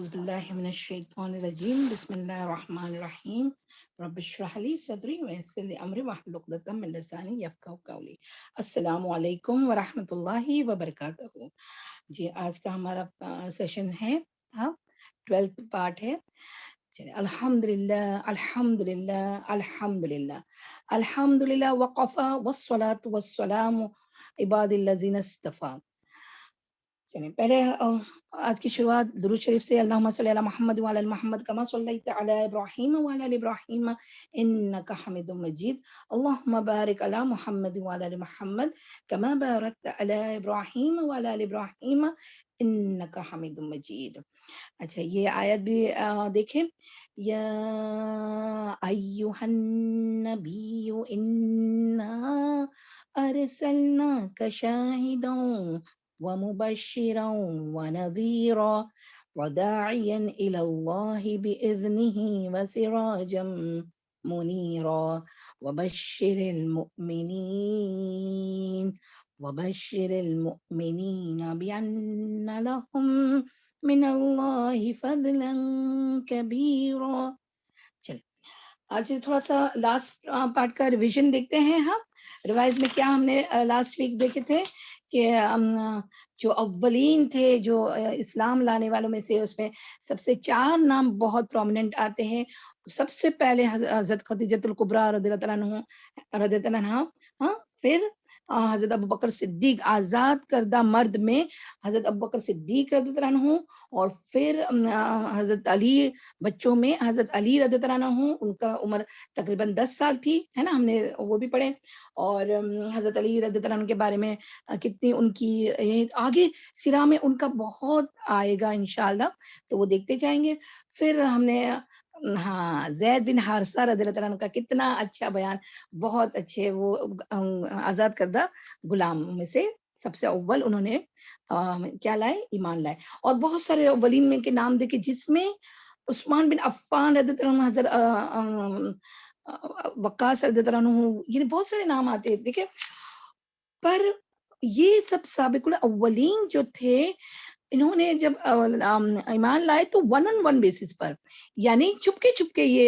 أعوذ بالله من الشيطان الرجيم بسم الله الرحمن الرحيم رب اشرح لي صدري ويسر لي أمري واحلل عقدة من لساني يفقهوا قولي السلام علیکم ورحمۃ اللہ وبرکاتہ. جی آج کا ہمارا سیشن ہے، ہاں 12th پارٹ ہے. چلے الحمد للہ الحمد للہ الحمد للہ الحمد للہ وقفا والصلاة والسلام عباد الذین اصطفیٰ. چلیں پہلے آج کی شروعات درود شریف سے. اللہم صلی علی محمد وعلی آل محمد کما صلیت علی ابراہیم وعلی آل ابراہیم انک حمید مجید. اللہم بارک علی محمد وعلی آل محمد کما بارکت علی ابراہیم وعلی آل ابراہیم انک حمید مجید. اچھا یہ آیت بھی دیکھیں. یا ایہا النبی انا ارسلناک شاہدا ومبشرا ونذيرا وداعيا إلى الله بإذنه وسراجا منيرا وبشر المؤمنين بأن لهم من الله فضلا كبيرا. چلیں آج تھوڑا سا لاسٹ پارٹ کا ریویژن دیکھتے ہیں. ہم ریوائز میں کیا ہم نے لاسٹ ویک دیکھے تھے کہ جو اولین تھے جو اسلام لانے والوں میں سے، اس میں سب سے 4 نام بہت پرومیننٹ آتے ہیں. سب سے پہلے حضرت خدیجۃ الکبریٰ رضی اللہ تعالیٰ عنہ، ہاں پھر حضرت ابوبکر صدیق، آزاد کردہ مرد میں حضرت ابوبکر صدیق رضی اللہ عنہ، اور پھر حضرت علی، بچوں میں حضرت علی رضی اللہ عنہ، ان کا عمر تقریباً 10 سال تھی، ہے نا، ہم نے وہ بھی پڑھے. اور حضرت علی رضی اللہ عنہ کے بارے میں کتنی ان کی آگے سیرہ میں ان کا بہت آئے گا انشاءاللہ، تو وہ دیکھتے جائیں گے. پھر ہم نے زید بن حارثہ رضی اللہ عنہ کا کتنا اچھا بیان، بہت اچھے، وہ آزاد کردہ غلام میں سے سب سے اول انہوں نے کیا لائے؟ ایمان لائے. اور بہت سارے اولین میں کے نام دیکھے، جس میں عثمان بن عفان رضی اللہ عنہ، حضرت وقاص رضی اللہ عنہ، یعنی بہت سارے نام آتے ہیں دیکھیں. پر یہ سب سابق الاولین جو تھے، انہوں نے جب ایمان لائے تو 1 بیسس پر، یعنی چھپکے یہ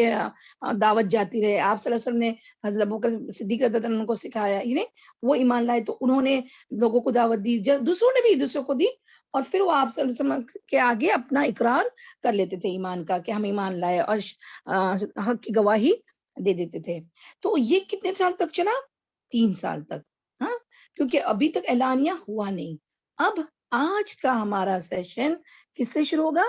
دعوت جاتی رہے. آپ صلی اللہ علیہ وسلم نے حضرت ابوبکر صدیق رضی اللہ عنہ کو سکھایا، یعنی وہ ایمان لائے تو انہوں نے لوگوں کو دعوت دی، دوسروں نے بھی دوسروں کو دی، اور پھر وہ آپ صلی اللہ علیہ وسلم کے آگے اپنا اقرار کر لیتے تھے ایمان کا کہ ہم ایمان لائے، اور حق کی گواہی دے دیتے تھے. تو یہ کتنے سال تک چلا؟ 3 سال تک، ہاں، کیونکہ ابھی تک اعلانیہ ہوا نہیں. اب آج کا ہمارا سیشن کس سے شروع ہوگا؟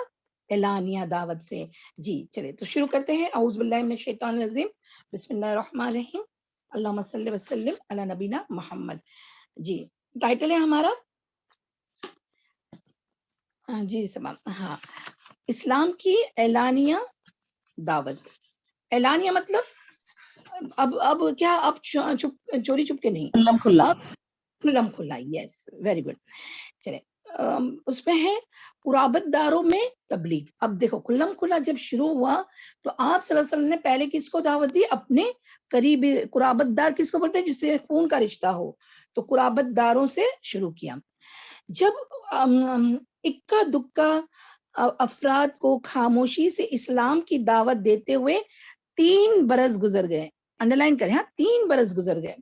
اعلانیہ دعوت سے. جی چلے تو شروع کرتے ہیں. اعوذ باللہ من الشیطان الرجیم بسم اللہ الرحمن الرحیم اللہم صلی وسلم علی نبینا محمد. جی ٹائٹل ہے ہمارا، جی سمام، ہاں، اسلام کی اعلانیہ دعوت. اعلانیہ مطلب اب کیا، اب چوری چھپ کے نہیں، اب کھلم کھلا. Yes very good. چلے اس میں ہے قرابت داروں میں تبلیغ. اب دیکھو کھلم کھلا جب شروع ہوا تو آپ صلی اللہ علیہ وسلم نے پہلے کس کو دعوت دی؟ اپنے قریبی قرابت دار. کس کو بولتے ہیں؟ جس سے خون کا رشتہ ہو. تو قرابت داروں سے شروع کیا. جب اکا دکا افراد کو خاموشی سے اسلام کی دعوت دیتے ہوئے 3 برس گزر گئے، انڈر لائن کریں، ہاں 3 برس گزر گئے.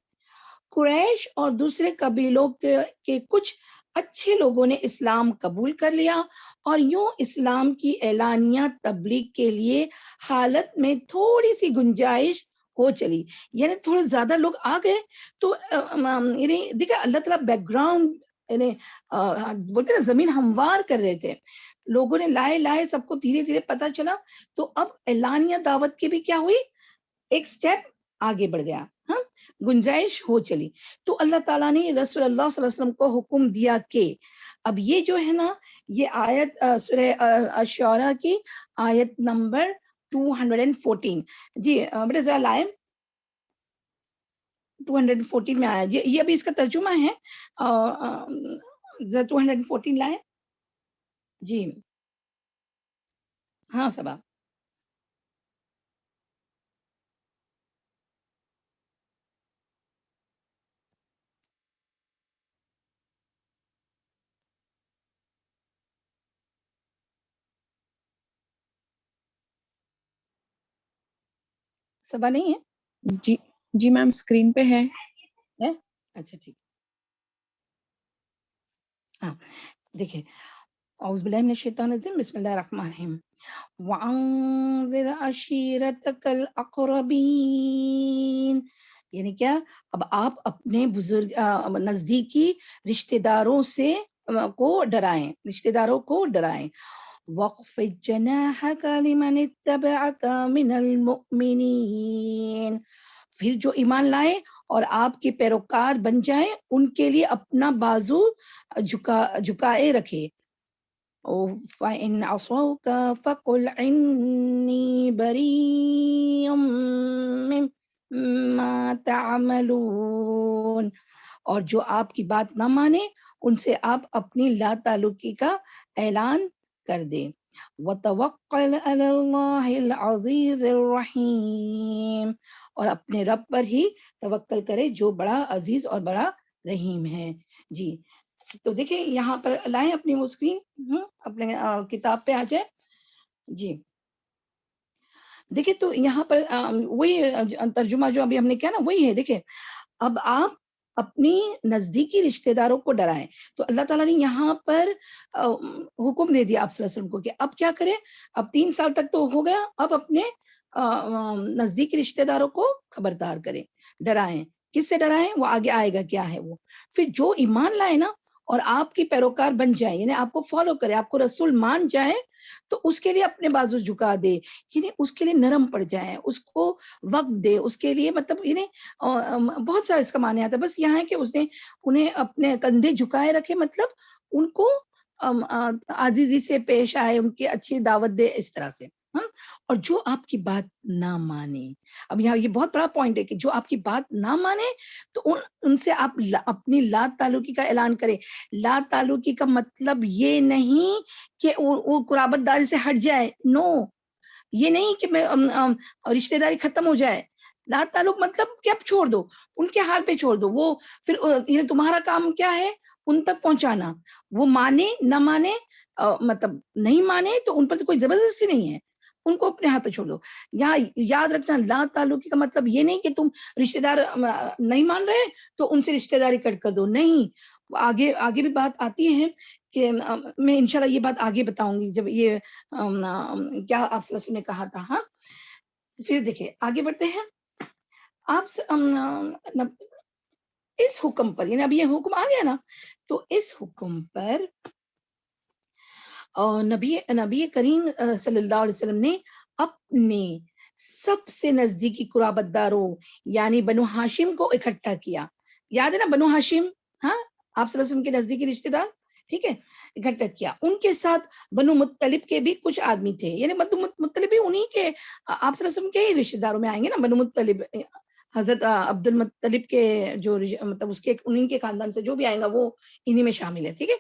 قریش اور دوسرے قبیلوں کے کچھ اچھے لوگوں نے اسلام قبول کر لیا، اور یوں اسلام کی اعلانیہ تبلیغ کے لیے حالت میں تھوڑی سی گنجائش ہو چلی. یعنی تھوڑے زیادہ لوگ آ گئے تو یعنی دیکھا اللہ تعالیٰ بیک گراؤنڈ، یعنی بولتے نا زمین ہموار کر رہے تھے. لوگوں نے لائے سب کو دھیرے دھیرے پتا چلا. تو اب اعلانیہ دعوت کی بھی کیا ہوئی؟ ایک سٹیپ آگے بڑھ گیا، ہاں گنجائش ہو چلی. تو اللہ تعالیٰ نے رسول اللہ صلی اللہ علیہ وسلم کو حکم دیا کہ اب یہ جو ہے نا، یہ آیت سورہ الشعراء کی آیت نمبر 214. جی بیٹے ذرا لائیں، 214 میں آیا. یہ ابھی اس کا ترجمہ ہے، 214 لائیں. جی ہاں صبا. صبا نہیں ہے؟ جی میم اسکرین پہ ہے. اچھا ٹھیک. ہاں دیکھیں، اعوذ باللہ من الشیطان الرجیم، بسم اللہ الرحمن الرحیم. وَأَنذِرْ عَشِيرَتَكَ الْأَقْرَبِينَ، یعنی کیا؟ اب آپ اپنے بزرگ نزدیکی رشتہ داروں سے کو ڈرائیں، رشتہ داروں کو ڈرائیں. وَاخْفِضْ جَنَاحَكَ لِمَنِ اتَّبَعَكَ مِنَ الْمُؤْمِنِينَ، پھر جو ایمان لائے اور آپ کے پیروکار بن جائیں ان کے لیے اپنا بازو جھکائے رکھے. فَإِنْ عَصَوْكَ فَقُلْ عِنِّي بَرِيءٌ مِّمَّا تَعْمَلُونَ، اور جو آپ کی بات نہ مانے ان سے آپ اپنی لا تعلقی کا اعلان کر دیں. وَتَوَكَّلْ عَلَى اللَّهِ الْعَزِيزِ الرَّحِيمِ، اور اپنے رب پر ہی توکل کرے جو بڑا عزیز اور بڑا رحیم ہے. جی تو دیکھیں یہاں پر لائیں اپنی وہ اسکرین، اپنے کتاب پہ آ جائے. جی دیکھیں تو یہاں پر وہی ترجمہ جو ابھی ہم نے کیا نا وہی ہے. دیکھیں اب آپ اپنی نزدیکی رشتہ داروں کو ڈرائیں، تو اللہ تعالیٰ نے یہاں پر حکم دے دیا آپ صلی اللہ علیہ وسلم کو کہ اب کیا کریں. اب 3 سال تک تو ہو گیا، اب اپنے نزدیکی رشتہ داروں کو خبردار کریں، ڈرائیں. کس سے ڈرائیں؟ وہ آگے آئے گا کیا ہے وہ. پھر جو ایمان لائے نا اور آپ کی پیروکار بن جائے، یعنی آپ کو فالو کرے، آپ کو رسول مان جائے، تو اس کے لیے اپنے بازو جھکا دے، یعنی اس کے لیے نرم پڑ جائے، اس کو وقت دے، اس کے لیے مطلب یعنی بہت سارا اس کا معنی آتا ہے. بس یہاں ہے کہ اس نے انہیں اپنے کندھے جھکائے رکھے، مطلب ان کو عزیزی سے پیش آئے، ان کی اچھی دعوت دے اس طرح سے. اور جو آپ کی بات نہ مانے، اب یہاں یہ بہت بڑا پوائنٹ ہے کہ جو آپ کی بات نہ مانے تو ان سے آپ اپنی لا تعلقی کا اعلان کریں. لا تعلقی کا مطلب یہ نہیں کہ وہ قرابت داری سے ہٹ جائے، نو، یہ نہیں کہ میں رشتہ داری ختم ہو جائے. لا تعلق مطلب کہ اب چھوڑ دو، ان کے حال پہ چھوڑ دو. وہ پھر تمہارا کام کیا ہے؟ ان تک پہنچانا. وہ مانے نہ مانے، مطلب نہیں مانے تو ان پر تو کوئی زبردستی نہیں ہے، ان کو اپنے ہاتھ پہ چھوڑ دو. یہاں یاد رکھنا لا تعلقی کا مطلب یہ نہیں کہ تم رشتہ دار نہیں مان رہے تو ان سے رشتہ داری کٹ کر دو، نہیں. آگے بھی بات آتی ہے کہ میں انشاءاللہ یہ بات آگے بتاؤں گی جب یہ کیا آپ صلی اللہ علیہ وسلم نے کہا تھا. ہاں پھر دیکھیں آگے بڑھتے ہیں. آپ اس حکم پر، یعنی اب یہ حکم آ گیا نا، تو اس حکم پر نبی کریم صلی اللہ علیہ وسلم نے اپنے سب سے نزدیکی قرابت داروں یعنی بنو ہاشم کو اکٹھا کیا. یاد ہے نا بنو ہاشم؟ ہاں آپ صلی اللہ علیہ وسلم کے نزدیکی رشتہ دار، ٹھیک ہے، اکٹھا کیا. ان کے ساتھ بنو مطلب کے بھی کچھ آدمی تھے، یعنی بنو مطلب بھی انہی کے آپ صلی اللہ علیہ وسلم کے ہی رشتہ داروں میں آئیں گے نا. بنو مطلب حضرت عبد المطلب کے جو مطلب اس کے انہی کے خاندان سے جو بھی آئے گا وہ انہی میں شامل ہے، ٹھیک ہے.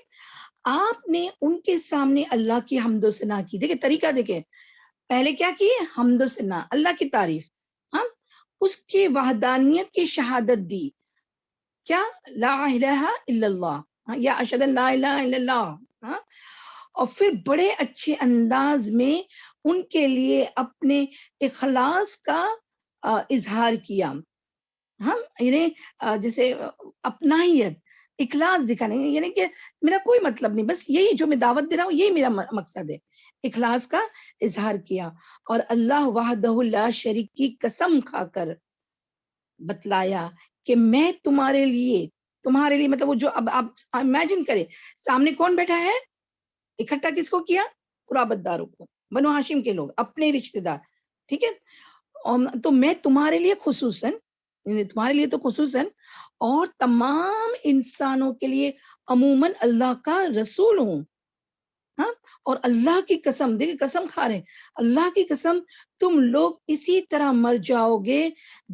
آپ نے ان کے سامنے اللہ کی حمد و ثنا کی. دیکھیں طریقہ دیکھیں، پہلے کیا کی؟ حمد و ثنا، اللہ کی تعریف، ہم اس کی وحدانیت کی شہادت دی. کیا؟ لا الہ الا اللہ، یا اشہد ان لا الہ الا اللہ. اور پھر بڑے اچھے انداز میں ان کے لیے اپنے اخلاص کا اظہار کیا. ہم یعنی جیسے اپنائیت، اخلاص دکھانے، یعنی کہ میرا کوئی مطلب نہیں، بس یہی جو میں دعوت دے رہا ہوں یہی میرا مقصد ہے. اخلاص کا اظہار کیا اور اللہ وحدہ لا شریک کی قسم کھا کر بتلایا کہ میں تمہارے لیے مطلب وہ جو اب آپ امیجن کریں سامنے کون بیٹھا ہے، اکٹھا کس کو کیا؟ قرابت داروں کو، بنو ہاشم کے لوگ، اپنے رشتہ دار، ٹھیک ہے. تو میں تمہارے لیے خصوصاً اور تمام انسانوں کے لیے عموماً اللہ کا رسول ہوں. ہاں اور اللہ کی قسم، دیکھیں قسم کھا رہے ہیں، اللہ کی قسم تم لوگ اسی طرح مر جاؤ گے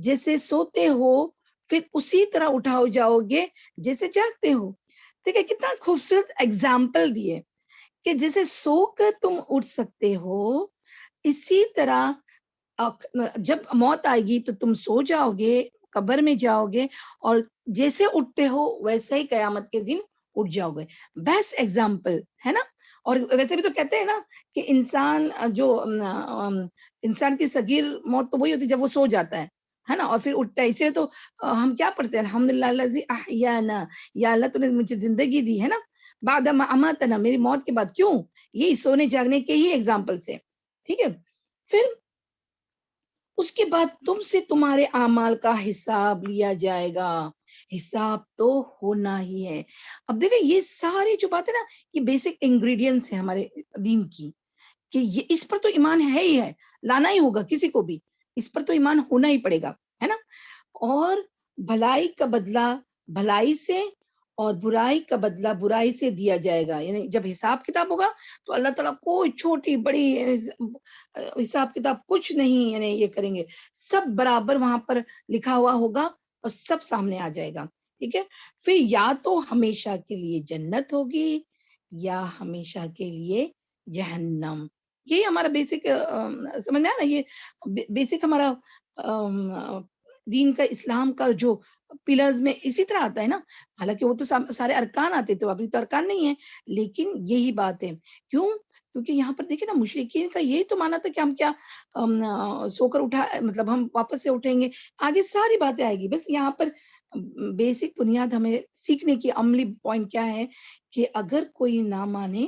جیسے سوتے ہو، پھر اسی طرح اٹھاؤ جاؤ گے جیسے جاگتے ہو. دیکھیں کتنا خوبصورت اگزامپل دیے کہ جیسے سو کر تم اٹھ سکتے ہو، اسی طرح جب موت آئے گی تو تم سو جاؤ گے، قبر میں جاؤ گے، اور جیسے اٹھتے ہو ویسے ہی قیامت کے دن اٹھ جاؤ گے. بیسٹ ایگزامپل ہے نا. اور ویسے بھی تو کہتے ہیں نا کہ انسان انسان کی صغیر موت تو وہی ہوتی ہے جب وہ سو جاتا ہے نا، اور پھر اٹھتا ہے. اس لیے تو ہم کیا پڑھتے ہیں، الحمدللہ الذی احیانا، یا اللہ تو نے مجھے زندگی دی ہے نا، بعد ما اماتنا، میری موت کے بعد. کیوں؟ یہی سونے جاگنے کے ہی ایگزامپل سے. ٹھیک ہے. پھر اس کے بعد تم سے تمہارے اعمال کا حساب لیا جائے گا. حساب تو ہونا ہی ہے. اب دیکھیں یہ ساری جو بات ہے نا، یہ بیسک انگریڈینٹس ہیں ہمارے دین کی، کہ یہ اس پر تو ایمان ہے ہی ہے، لانا ہی ہوگا کسی کو بھی، اس پر تو ایمان ہونا ہی پڑے گا، ہے نا. اور بھلائی کا بدلہ بھلائی سے اور برائی کا بدلہ برائی سے دیا جائے گا. یعنی جب حساب کتاب ہوگا تو اللہ تعالیٰ کوئی چھوٹی بڑی حساب کتاب کچھ نہیں یعنی یہ کریں گے، سب برابر وہاں پر لکھا ہوا ہوگا اور سب سامنے آ جائے گا. ٹھیک ہے. پھر یا تو ہمیشہ کے لیے جنت ہوگی یا ہمیشہ کے لیے جہنم. یہی ہمارا بیسک سمجھ میں آیا نا، یہ بیسک ہمارا دین کا اسلام کا جو پلرز میں اسی طرح آتا ہے نا. حالانکہ وہ تو سارے ارکان آتے، تو ابھی تو ارکان نہیں ہے، لیکن یہی بات ہے. کیوں؟ کیونکہ یہاں پر دیکھیں نا، مشرکین کا یہی تو مانا تھا کہ ہم کیا سو کر اٹھا، مطلب ہم واپس سے اٹھیں گے، آگے ساری باتیں آئے گی. بس یہاں پر بیسک بنیاد ہمیں سیکھنے کی عملی پوائنٹ کیا ہے کہ اگر کوئی نہ مانے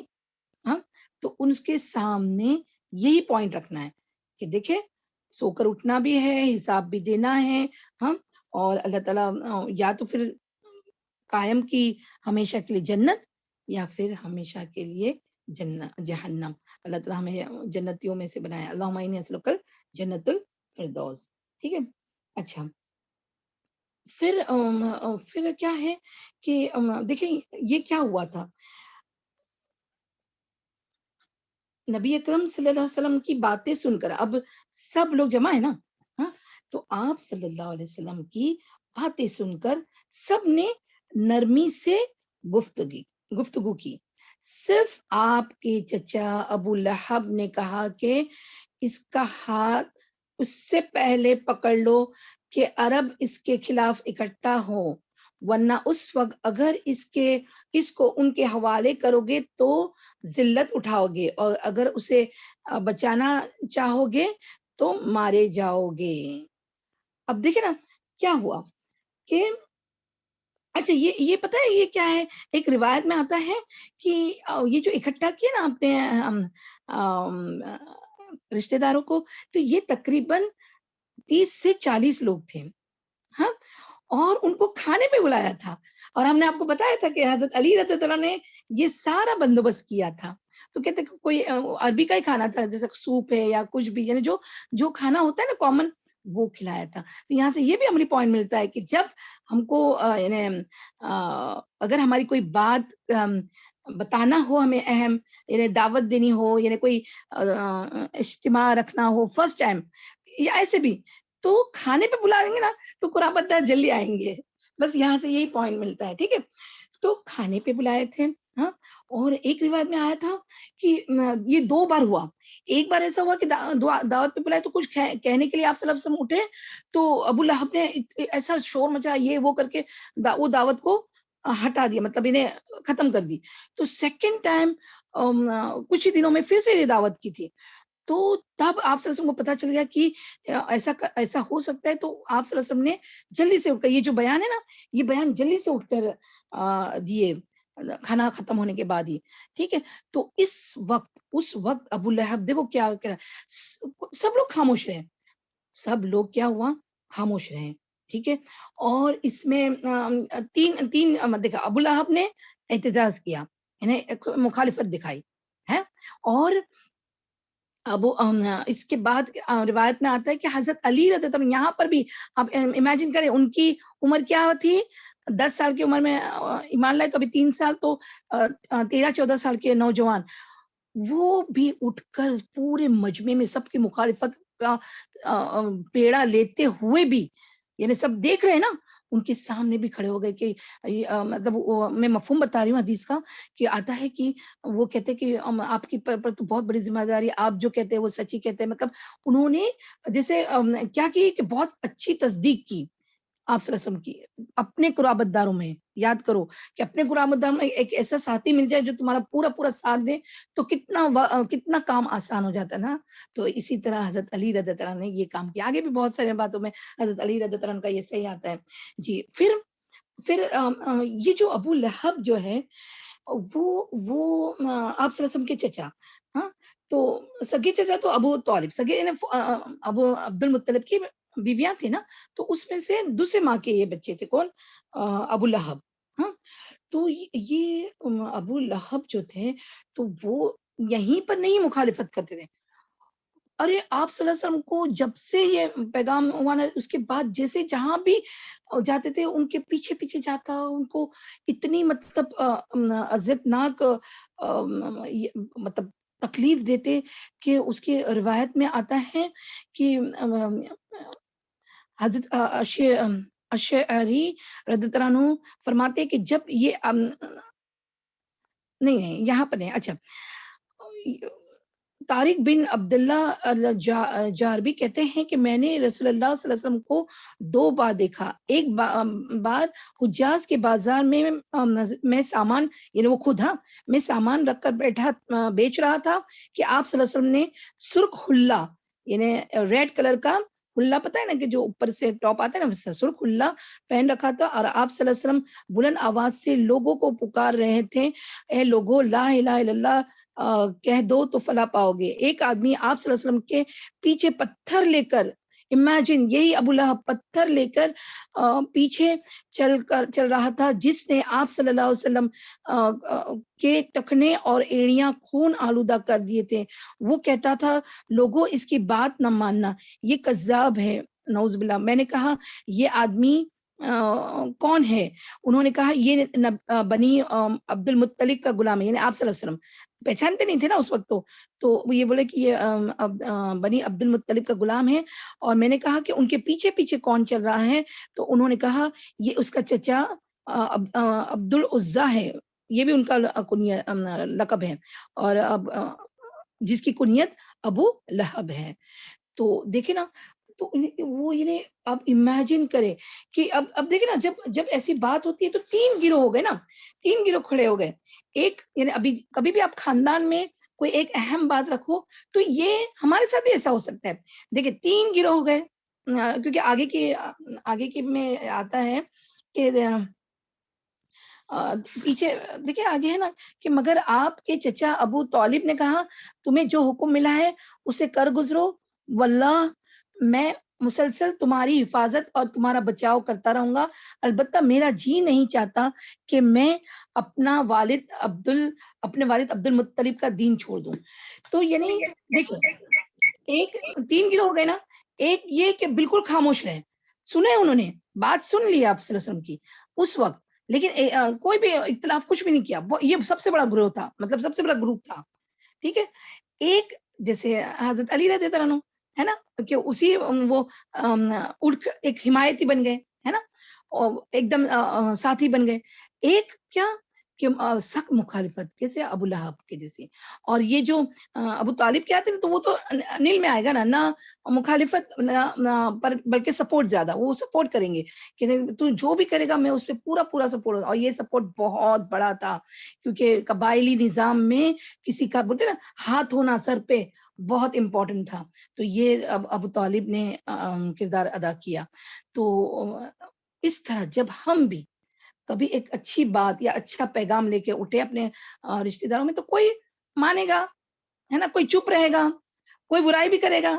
ہاں تو ان کے سامنے یہی پوائنٹ رکھنا ہے کہ دیکھیں سو کر اٹھنا بھی ہے، حساب بھی دینا ہے ہاں، اور اللہ تعالیٰ یا تو پھر قائم کی ہمیشہ کے لیے جنت یا پھر ہمیشہ کے لیے جہنم. اللہ تعالیٰ ہمیں جنتیوں میں سے بنائے. اللہم انی اسألک جنت الفردوس. ٹھیک ہے. اچھا پھر کیا ہے کہ دیکھیں یہ کیا ہوا تھا، نبی اکرم صلی اللہ علیہ وسلم کی باتیں سن کر اب سب لوگ جمع ہے نا ہاں، تو آپ صلی اللہ علیہ وسلم کی باتیں سن کر سب نے نرمی سے گفتگو کی. صرف آپ کے چچا ابو لہب نے کہا کہ اس کا ہاتھ اس سے پہلے پکڑ لو کہ عرب اس کے خلاف اکٹھا ہو، ورنہ اس وقت اگر اس کو ان کے حوالے کرو گے تو ذلت اٹھاؤ گے، اور اگر اسے بچانا چاہو گے تو مارے جاؤ گے. اب دیکھیں نا کیا ہوا کہ اچھا یہ پتہ ہے یہ کیا ہے، ایک روایت میں آتا ہے کہ یہ جو اکٹھا کیا نا اپنے رشتہ داروں کو، تو یہ تقریباً 30 سے 40 لوگ تھے ہاں، اور ان کو کھانے پہ بلایا تھا. اور ہم نے آپ کو بتایا تھا کہ حضرت علی رضی اللہ عنہ نے یہ سارا بندوبست کیا تھا. تو کہتے کوئی عربی کا ہی کھانا تھا، جیسے سوپ ہے یا کچھ بھی، یعنی جو کھانا ہوتا ہے نا کامن، وہ کھلایا تھا. تو یہاں سے یہ بھی عملی پوائنٹ ملتا ہے کہ جب ہم کو یعنی اگر ہماری کوئی بات بتانا ہو، ہمیں اہم یعنی دعوت دینی ہو، یعنی کوئی اجتماع رکھنا ہو فرسٹ ٹائم یا ایسے بھی، تو کھانے پہ بلا لیں گے نا تو قرابت دار جلدی آئیں گے. بس یہاں سے یہی پوائنٹ ملتا ہے. ٹھیک ہے. تو کھانے پہ بلائے تھے ہاں. اور ایک روایت میں آیا تھا کہ یہ 2 بار ہوا. ایک بار ایسا ہوا کہ دعوت پہ بلائے تو کچھ کہنے کے لیے آپ صلی اللہ علیہ وسلم اٹھے، تو ابو لہب نے ایسا شور مچا یہ وہ کر کے وہ دعوت کو ہٹا دیا، مطلب انہیں ختم کر دی. تو سیکنڈ ٹائم کچھ ہی دنوں میں پھر سے یہ دعوت کی تھی. تو تب آپ صلی اللہ علیہ وسلم کو پتا چل گیا کہ ایسا ہو سکتا ہے. تو آپ صلی اللہ علیہ وسلم نے جلدی سے اٹھ کر، یہ جو بیان ہے نا، یہ بیان جلدی سے اٹھ کر دیے کھانا ختم ہونے کے بعد ہی. ٹھیک ہے. تو اس وقت ابو لہب دیکھو کیا سب لوگ خاموش رہے، سب لوگ کیا ہوا خاموش رہے. ٹھیک ہے. اور اس میں تین دیکھا، ابو لہب نے احتجاج کیا، انہیں مخالفت دکھائی ہے. اور اس کے بعد روایت میں آتا ہے کہ حضرت علی رضی اللہ عنہ، یہاں پر بھی آپ امیجن کریں ان کی عمر کیا تھی، 10 سال کی عمر میں ایمان لائے، تو ابھی 3 سال، تو 13-14 سال کے نوجوان، وہ بھی اٹھ کر پورے مجمع میں سب کی مخالفت کا پیڑا لیتے ہوئے بھی، یعنی سب دیکھ رہے ہیں نا، ان کے سامنے بھی کھڑے ہو گئے کہ مطلب میں مفہوم بتا رہی ہوں حدیث کا، کہ آتا ہے کہ وہ کہتے کہ آپ کی پر تو بہت بڑی ذمہ داری، آپ جو کہتے ہیں وہ سچی کہتے ہیں. مطلب انہوں نے جیسے کیا کی کہ بہت اچھی تصدیق کی. آپ صلی اللہ علیہ وسلم کی اپنے قرابت داروں میں. یاد کرو کہ اپنے قرابت داروں میں ایک ایسا ساتھی مل جائے جو تمہارا پورا پورا ساتھ دے تو کتنا کام آسان ہو جاتا ہے نا. تو اسی طرح حضرت علی رضی اللہ عنہ نے یہ کام کیا. آگے بھی بہت سارے باتوں میں حضرت علی رضی اللہ عنہ کا یہ صحیح آتا ہے. جی پھر یہ جو ابو لہب جو ہے وہ آپ صلی اللہ علیہ وسلم کے چچا, ہاں, تو سگے چچا تو ابو طالب, سگے ابو عبد المطلب کی بیویاں تھی نا, تو اس میں سے دوسرے ماں کے یہ بچے تھے. کون؟ ابو لہب. ہاں, تو یہ ابو لہب جو تھے تو وہ یہیں پر نہیں مخالفت کرتے تھے. ارے آپ صلی اللہ علیہ وسلم کو جب سے یہ پیغام ہوا نا, اس کے بعد جیسے جہاں بھی جاتے تھے ان کے پیچھے پیچھے جاتا, ان کو اتنی مطلب عزتناک مطلب تکلیف دیتے کہ اس کی روایت میں آتا ہے کہ حضرت اشعری رضی اللہ عنہ فرماتے کہ جب یہ نہیں یہاں پر نہیں, اچھا, طارق بن عبداللہ جاربی کہتے ہیں کہ میں نے رسول اللہ صلی اللہ علیہ وسلم کو 2 بار دیکھا. ایک بار حجاز کے بازار میں سامان, یعنی وہ خود, ہاں, میں سامان رکھ کر بیچ رہا تھا کہ آپ صلی اللہ علیہ وسلم نے سرخ حلہ, یعنی ریڈ کلر کا حلہ, پتہ ہے نا کہ جو اوپر سے ٹاپ آتا ہے نا, سرخ حلہ پہن رکھا تھا, اور آپ صلی اللہ علیہ وسلم بلند آواز سے لوگوں کو پکار رہے تھے, اے لوگوں لا الہ الا اللہ کہہ دو تو فلاح پاؤ گے. ایک آدمی آپ صلی اللہ علیہ وسلم کے پیچھے پتھر لے کر, امیجن, یہی ابو لہب پتھر لے کر پیچھے چل رہا تھا, جس نے آپ صلی اللہ علیہ وسلم کے ٹخنے اور ایڑیاں خون آلودہ کر دیے تھے. وہ کہتا تھا لوگوں اس کی بات نہ ماننا, یہ کذاب ہے, نعوذ باللہ. میں نے کہا یہ آدمی کون ہے؟ انہوں نے کہا یہ بنی عبد المطلب کا غلام ہے, یعنی آپ صلی اللہ علیہ وسلم پہچانتے نہیں تھے نا اس وقت. تو یہ بولے کہ یہ بنی عبد المطلب کا غلام ہے. اور میں نے کہا کہ ان کے پیچھے پیچھے کون چل رہا ہے؟ تو انہوں نے کہا یہ اس کا چچا عبد العزا ہے, یہ بھی ان کا لقب ہے, اور جس کی کنیت ابو لہب ہے. تو دیکھیں نا, تو وہ یعنی آپ امیجن کرے کہ اب دیکھیں نا, جب ایسی بات ہوتی ہے تو 3 گروہ ہو گئے نا, 3 گروہ کھڑے ہو گئے. ایک یعنی ابھی کبھی بھی آپ خاندان میں کوئی ایک اہم بات رکھو تو یہ ہمارے ساتھ بھی ایسا ہو سکتا ہے. دیکھیں 3 گروہ ہو گئے, کیونکہ آگے کی میں آتا ہے کہ پیچھے دیکھیں آگے ہے نا کہ مگر آپ کے چچا ابو طالب نے کہا تمہیں جو حکم ملا ہے اسے کر گزرو, واللہ میں مسلسل تمہاری حفاظت اور تمہارا بچاؤ کرتا رہوں گا. البتہ میرا جی نہیں چاہتا کہ میں اپنے والد عبد المطلب کا دین چھوڑ دوں. تو یعنی دیکھیں ایک 3 گروہ ہو گئے نا. ایک یہ کہ بالکل خاموش رہے, سنے, انہوں نے بات سن لی آپ صلی اللہ علیہ وسلم کی اس وقت, لیکن کوئی بھی اختلاف کچھ بھی نہیں کیا. یہ سب سے بڑا گروہ تھا, مطلب سب سے بڑا گروپ تھا, ٹھیک ہے. ایک جیسے حضرت علی رضی اللہ عنہ ہے نا, کہ اسی وہ اٹھ ایک حمایتی بن گئے ہے نا, اور ایک دم ساتھی بن گئے. ایک کیا کہ سخت مخالفت کیسے ابو لہب کے جیسے. اور یہ جو ابو طالب کے آتے ہیں تو وہ تو نیل میں آئے گا نا, نہ مخالفت پر بلکہ سپورٹ زیادہ, وہ سپورٹ کریں گے کہ تو جو بھی کرے گا میں اس پہ پورا سپورٹ. اور یہ سپورٹ بہت بڑا تھا, کیونکہ قبائلی نظام میں کسی کا بولتے نا ہاتھ ہونا سر پہ بہت امپورٹنٹ تھا. تو یہ ابو طالب نے کردار ادا کیا. تو اس طرح جب ہم بھی کبھی ایک اچھی بات یا اچھا پیغام لے کے اٹھے اپنے رشتہ داروں میں, تو کوئی مانے گا ہے نا, کوئی چپ رہے گا, کوئی برائی بھی کرے گا,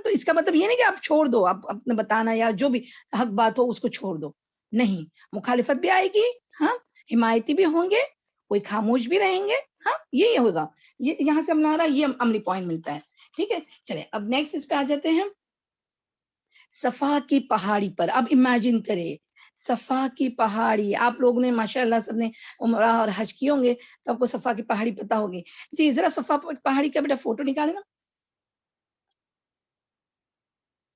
تو اس کا مطلب یہ نہیں کہ آپ چھوڑ دو, آپ اپنے بتانا یا جو بھی حق بات ہو اس کو چھوڑ دو, نہیں, مخالفت بھی آئے گی, ہاں, حمایتی بھی ہوں گے, کوئی خاموش بھی رہیں گے, ہاں, یہی ہوگا. یہ یہاں سے ہمارا یہ عملی پوائنٹ ملتا ہے, ٹھیک ہے. چلے اب نیکسٹ اس پہ آ جاتے ہیں, صفا کی پہاڑی پر. اب امیجن کرے صفا کی پہاڑی, آپ لوگوں نے ماشاءاللہ سب نے عمرہ اور حج کیے ہوں گے تو آپ کو صفا کی پہاڑی پتہ ہوگی. جی ذرا صفا پہاڑی کا بیٹا فوٹو نکالے نا.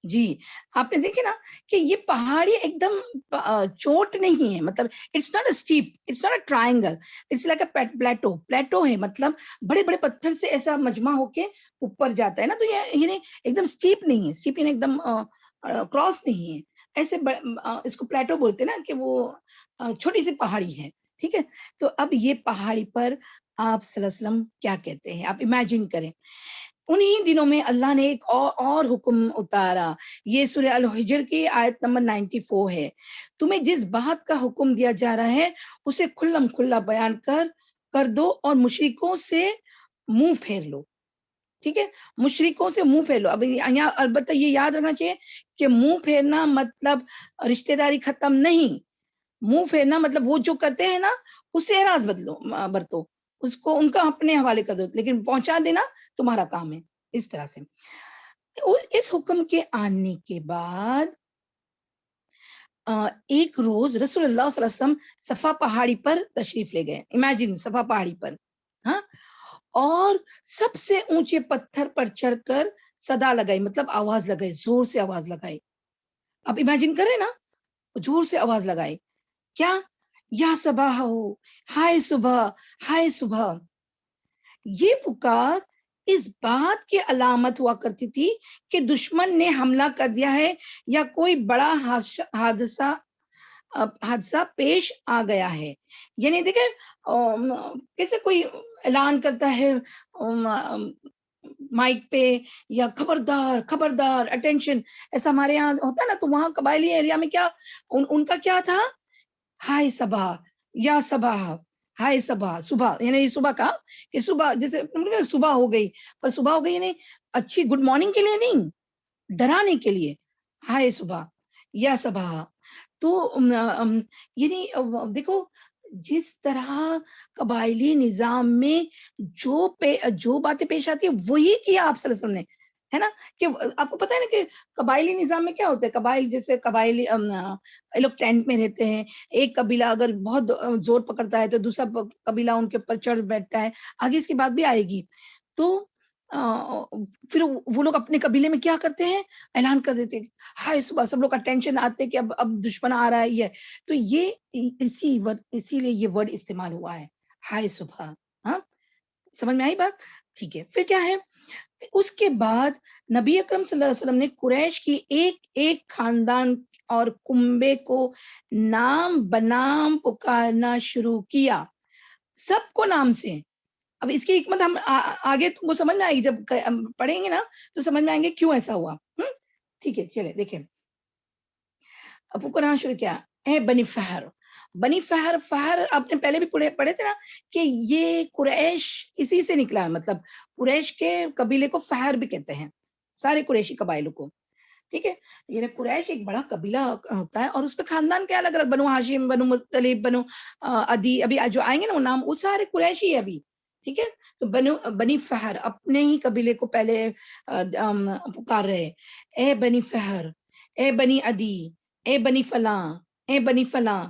جی آپ نے دیکھے نا کہ یہ پہاڑی ایک دم چوٹ نہیں ہے, مطلب it's not a step, it's not a triangle, it's like a plateau ہے, مطلب بڑے بڑے پتھر سے ایسا مجمع ہو کے اوپر جاتا ہے نا. تو یہ ایک دم اسٹیپ نہیں ہے, اسٹیپ یعنی ایک دم کراس نہیں ہے, ایسے اس کو پلیٹو بولتے نا کہ وہ چھوٹی سی پہاڑی ہے، ٹھیک ہے. تو اب یہ پہاڑی پر آپ صلی اللہ علیہ وسلم کیا کہتے ہیں، آپ امیجن کریں. انہی دنوں میں اللہ نے ایک اور حکم اتارا. یہ سورہ الحجر کی آیت نمبر 94 ہے. تمہیں جس بات کا حکم دیا جا رہا ہے اسے کھلم کھلا بیان کر دو اور مشرکوں سے منہ پھیر لو. ٹھیک ہے، مشرکوں سے منہ پھیر لو. اب یہاں البتہ یہ یاد رکھنا چاہیے کہ منہ پھیرنا مطلب رشتہ داری ختم نہیں. منہ پھیرنا مطلب وہ جو کرتے ہیں نا اس سے اعراض برتو، اس کو ان کا اپنے حوالے کر دو، لیکن پہنچا دینا تمہارا کام ہے. اس طرح سے اس حکم کے آنے کے بعد ایک روز رسول اللہ صلی اللہ علیہ وسلم صفا پہاڑی پر تشریف لے گئے. امیجن صفا پہاڑی پر، ہاں، اور سب سے اونچے پتھر پر چڑھ کر صدا لگائی، مطلب آواز لگائی، زور سے آواز لگائی. اب امیجن کریں نا، زور سے آواز لگائی. کیا؟ یا صباح ہو، ہائے صبح، ہائے صبح. یہ پکار اس بات کی علامت ہوا کرتی تھی کہ دشمن نے حملہ کر دیا ہے یا کوئی بڑا حادثہ پیش آ گیا ہے. یعنی دیکھیں کیسے کوئی اعلان کرتا ہے مائک پہ، یا خبردار خبردار اٹینشن، ایسا ہمارے یہاں ہوتا ہے نا. تو وہاں قبائلی ایریا میں کیا ان کا کیا تھا؟ ہائے صبح، یا صبح، ہائے صبح، صبح یعنی صبح کا کہ صبح جیسے صبح ہو گئی، پر صبح ہو گئی یعنی اچھی گڈ مارننگ کے لیے نہیں، ڈرانے کے لیے. ہائے صبح، یا صبح. تو یعنی دیکھو جس طرح قبائلی نظام میں جو باتیں پیش آتی ہے وہی کیا آپ صلی اللہ علیہ وسلم نے، ہے نا. کہ آپ کو پتا ہے نا کہ قبائلی نظام میں کیا ہوتا ہے. قبائل جیسے قبائلی لوگ ٹینٹ میں رہتے ہیں. ایک قبیلہ اگر بہت زور پکڑتا ہے تو دوسرا قبیلہ ان کے اوپر چڑھ بیٹھتا ہے. آگے اس کی بات بھی آئے گی. تو پھر وہ لوگ اپنے قبیلے میں کیا کرتے ہیں، اعلان کر دیتے ہائے صبح. سب لوگ کا ٹینشن آتے کہ اب دشمن آ رہا ہے. یہ تو یہ اسی لیے یہ ورڈ استعمال ہوا ہے، ہائے صبح. ہاں، سمجھ میں آئی بات؟ ٹھیک ہے. پھر کیا ہے، اس کے بعد نبی اکرم صلی اللہ علیہ وسلم نے قریش کی ایک ایک خاندان اور کنبے کو نام بنام پکارنا شروع کیا، سب کو نام سے. اب اس کی حکمت ہم آگے تم کو سمجھ میں آئے گی، جب پڑھیں گے نا تو سمجھ میں آئیں گے کیوں ایسا ہوا. ٹھیک ہے، چلے دیکھیں. اب پکارنا شروع کیا، اے بنی فہر. بنی فہر، فہر آپ نے پہلے بھی پڑھے تھے نا کہ یہ قریش اسی سے نکلا ہے. مطلب قریش کے قبیلے کو فہر بھی کہتے ہیں، سارے قریشی قبائلوں کو. ٹھیک ہے، یہ قریش ایک بڑا قبیلہ ہوتا ہے اور اس پہ خاندان کے الگ الگ، بنو ہاشم، بنو مطلب، بنو عدی، ابھی جو آئیں گے نا وہ نام، وہ سارے قریشی ہے ابھی. ٹھیک ہے. تو بنی فہر اپنے ہی قبیلے کو پہلے پکار رہے، اے بنی فہر، اے بنی عدی، اے بنی فلاں، اے بنی فلاں،